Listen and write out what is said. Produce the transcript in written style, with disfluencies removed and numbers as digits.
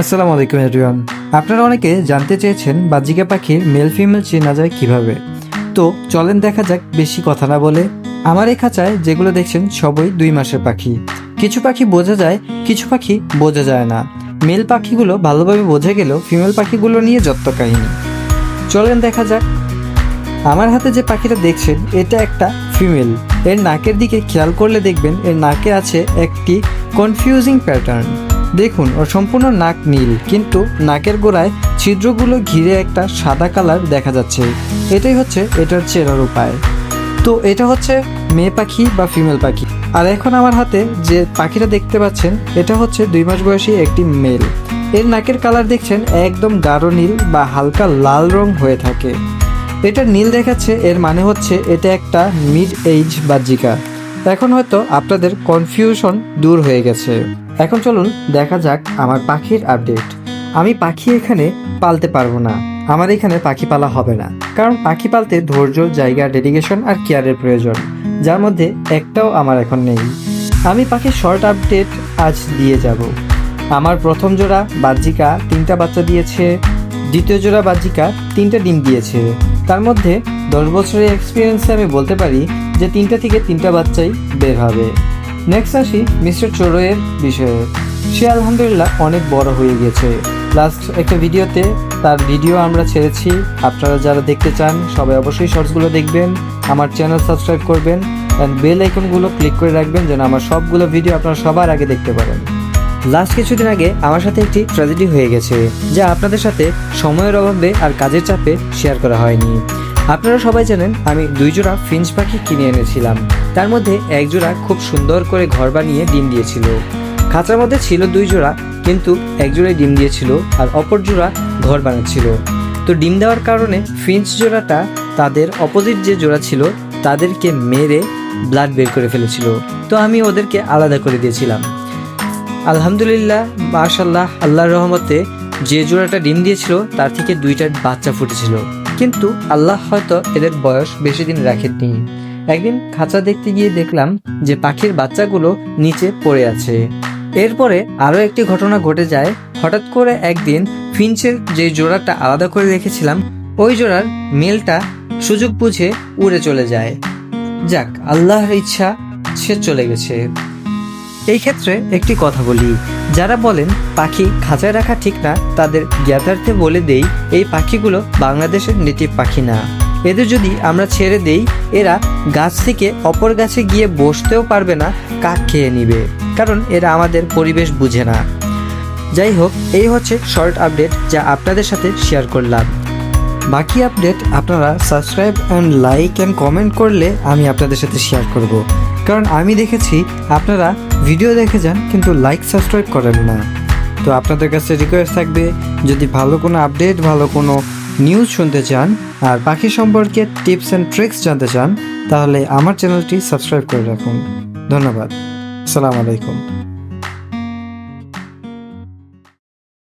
আসসালামু আলাইকুম এভরিওয়ান। আপনারা অনেকে জানতে চেয়েছেন বাজিকা পাখির মেল ফিমেল চেনা যায় কিভাবে। তো চলেন দেখা যাক বেশি কথা না বলে। আমার এই খাঁচায় যেগুলো দেখছেন সবই 2 মাসের পাখি। কিছু পাখি বোঝা যায়, কিছু পাখি বোঝা যায় না। মেল পাখিগুলো ভালোভাবে বোঝা গেলেও ফিমেল পাখিগুলো নিয়ে যত্ন কাহিনী। চলেন দেখা যাক। আমার হাতে যে পাখিটা দেখছেন এটা একটা ফিমেল। এর নাকের দিকে খেয়াল করলে দেখবেন এর নাকে আছে একটি কনফিউজিং প্যাটার্ন। দেখুন ওর সম্পূর্ণ নাক নীল, কিন্তু নাকের গোড়ায় ছিদ্রগুলো ঘিরে একটা সাদা কালার দেখা যাচ্ছে। এটাই হচ্ছে এটার চেনার উপায়। তো এটা হচ্ছে মেয়ে পাখি বা ফিমেল পাখি। আর এখন আমার হাতে যে পাখিটা দেখতে পাচ্ছেন এটা হচ্ছে 2 মাস বয়সী একটি মেল। এর নাকের কালার দেখছেন একদম গাঢ় নীল বা হালকা লাল রং হয়ে থাকে। এটা নীল দেখাচ্ছে, এর মানে হচ্ছে এটা একটা মিড এইজ বাজিকা। এখন হয়তো আপনাদের কনফিউশন দূর হয়ে গেছে। এখন চলুন দেখা যাক আমার পাখির আপডেট। আমি পাখি এখানে পালতে পারবো না, আমার এখানে পাখি পালা হবে না, কারণ পাখি পালতে ধৈর্য, জায়গা, ডেডিকেশন আর কেয়ারের প্রয়োজন, যার মধ্যে একটাও আমার এখন নেই। আমি পাখির শর্ট আপডেট আজ দিয়ে যাব। আমার প্রথম জোড়া বাজিকা 3টা বাচ্চা দিয়েছে, দ্বিতীয় জোড়া বাজিকা 3টা ডিম দিয়েছে। তার মধ্যে 10 বছরের এক্সপিরিয়েন্সে আমি বলতে পারি যে 3টা থেকে 3টা বাচ্চাই বের হবে। নেক্সট আসি মিস্টার চোরয়ের বিষয়ে। সে আলহামদুলিল্লাহ অনেক বড় হয়ে গেছে। লাস্ট একটা ভিডিওতে তার ভিডিও আমরা ছেড়েছি। আপনারা যারা দেখতে চান সবাই অবশ্যই শর্টসগুলো দেখবেন, আমার চ্যানেল সাবস্ক্রাইব করবেন অ্যান্ড বেল আইকনগুলো ক্লিক করে রাখবেন যেন আমার সবগুলো ভিডিও আপনারা সবার আগে দেখতে পারেন। লাস্ট কিছুদিন আগে আমার সাথে একটি ট্র্যাজেডি হয়ে গেছে, যা আপনাদের সাথে সময়ের অভাবে আর কাজের চাপে শেয়ার করা হয়নি। আপনারা সবাই জানেন আমি 2 জোড়া ফিঞ্চ পাখি কিনে এনেছিলাম। তার মধ্যে এক জোড়া খুব সুন্দর করে ঘর বানিয়ে ডিম দিয়েছিল। খাঁচার মধ্যে ছিল 2 জোড়া, কিন্তু এক জোড়াই ডিম দিয়েছিল আর অপর জোড়া ঘর বানাচ্ছিল। তো ডিম দেওয়ার কারণে ফিঞ্চ জোড়াটা তাদের অপোজিট যে জোড়া ছিল তাদেরকে মেরে ব্লাড বের করে ফেলেছিল। তো আমি ওদেরকে আলাদা করে দিয়েছিলাম। আলহামদুলিল্লাহ, মাশাআল্লাহ, আল্লাহর রহমতে যে জোড়াটা ডিম দিয়েছিল তার থেকে 2টা বাচ্চা ফুটেছিল। কিন্তু আল্লাহ হয়তো এদের বয়স বেশি দিন রাখেননি। একদিন খাঁচা দেখতে গিয়ে দেখলাম যে পাখির বাচ্চাগুলো নিচে পড়ে আছে। এরপরে আরও একটি ঘটনা ঘটে যায়। হঠাৎ করে একদিন ফিঞ্চের যে জোড়াটা আলাদা করে রেখেছিলাম ওই জোড়ার মেলটা সুযোগ বুঝে উড়ে চলে যায়। যাক, আল্লাহর ইচ্ছা, সে চলে গেছে। এই ক্ষেত্রে একটি কথা বলি, যারা বলেন পাখি খাঁচায় রাখা ঠিক না তাদের জ্ঞাতার্থে বলে দেই এই পাখিগুলো বাংলাদেশের নেটিভ পাখি না। এদের যদি আমরা ছেড়ে দেই এরা গাছ থেকে অপর গাছে গিয়ে বসতেও পারবে না, কাক খেয়ে নিবে, কারণ এরা আমাদের পরিবেশ বুঝে না। যাই হোক, এই হচ্ছে শর্ট আপডেট যা আপনাদের সাথে শেয়ার করলাম। বাকি আপডেট আপনারা subscribe and like and comment করলে আমি আপনাদের সাথে শেয়ার করব, কারণ আমি দেখেছি আপনারা ভিডিও দেখে যান কিন্তু লাইক সাবস্ক্রাইব করেন না। তো আপনাদের কাছে রিকোয়েস্ট থাকবে, যদি ভালো কোনো আপডেট, ভালো কোনো নিউজ শুনতে চান আর পাখি সম্পর্কে টিপস অ্যান্ড ট্রিক্স জানতে চান তাহলে আমার চ্যানেলটি সাবস্ক্রাইব করে রাখুন। ধন্যবাদ। আসসালামু আলাইকুম।